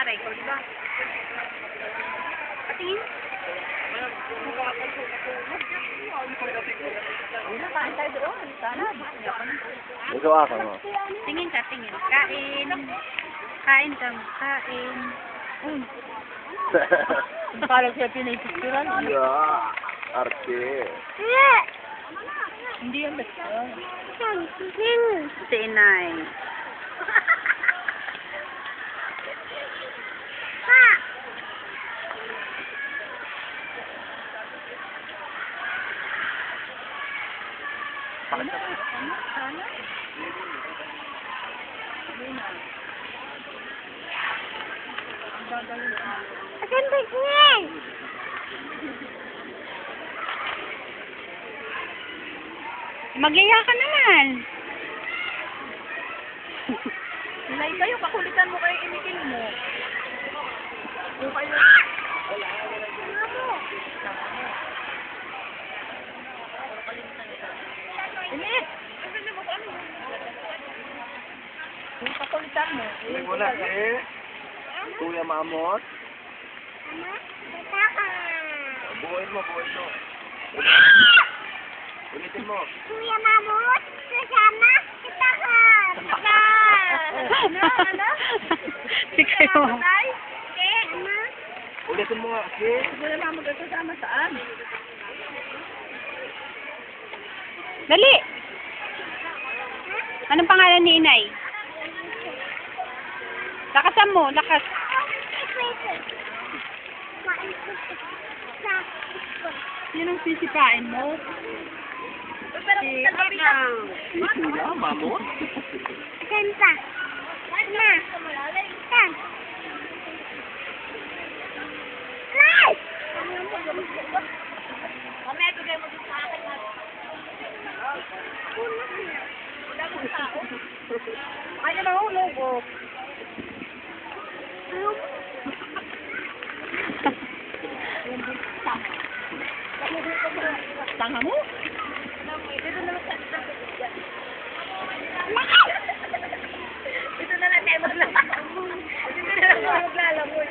naka-record ba? Patingin. Kain tayo doon. Sana. Magawa ka mo. Tingin ka, tingin. Kain. Kain ka. Kain. Parang siya pinipicturan. Yeah. Arte. Hindi yan basta. Si Inay. Sana? Asan ba yan? Mag-iya ka naman. Inay kayo, pakulitan mo kayo inikin mo. Kung kayo... Init! Kung pakulitan mo. Wala eh. Kuya Mamot. Buuin mo, buuin mo. Ulitin mo. Kuya Mamut, kasama kita ka. Ano? Si kayo. Ulitin mo nga. Okay. Kuya Mamut, kasama saan? Dali! Anong pangalan ni Inay? Lakasan mo, lakas. Yun ang sisipain mo. Kuya Mamot. Ganda. Na. Tan. Nice! Mamaya bigay mo dito sa akin. Wala mong tao. Kaya na hulog ko. Tanga mo? Ito na lang tayo maglalamoy. Ito na lang tayo maglalamoy.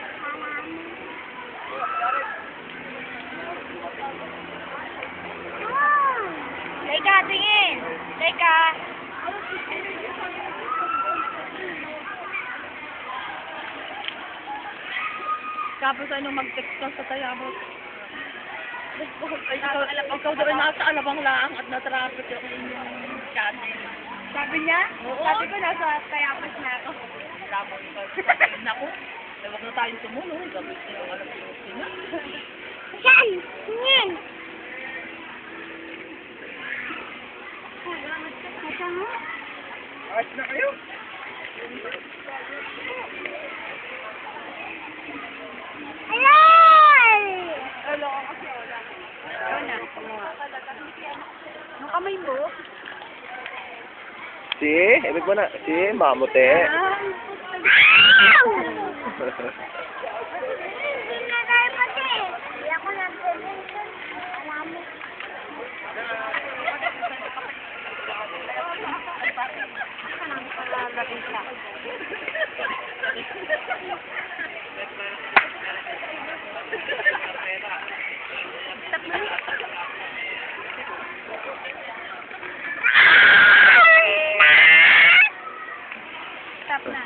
Teka, tingin. Teka. Tapos ano mag-text ka sa tayabot. Ikaw daw nasa alabang laang at natrapit yung inyong channel. Sabi niya? Oo. Sabi ko nasa tayapos na ako. Tapos naku, huwag na tayo tumulong. Sabi ko yung alam ko sila. Saan? Tingin. Ito mo? Ayos na kayo. Ayan! Wala ko kasi wala. Ayun na, kumuha. Ang kamay mo? Si, ibig mo na. Si Mamot eh. Hindi na tayo pati. Hindi ako nag-television. Alam mo. Stop na.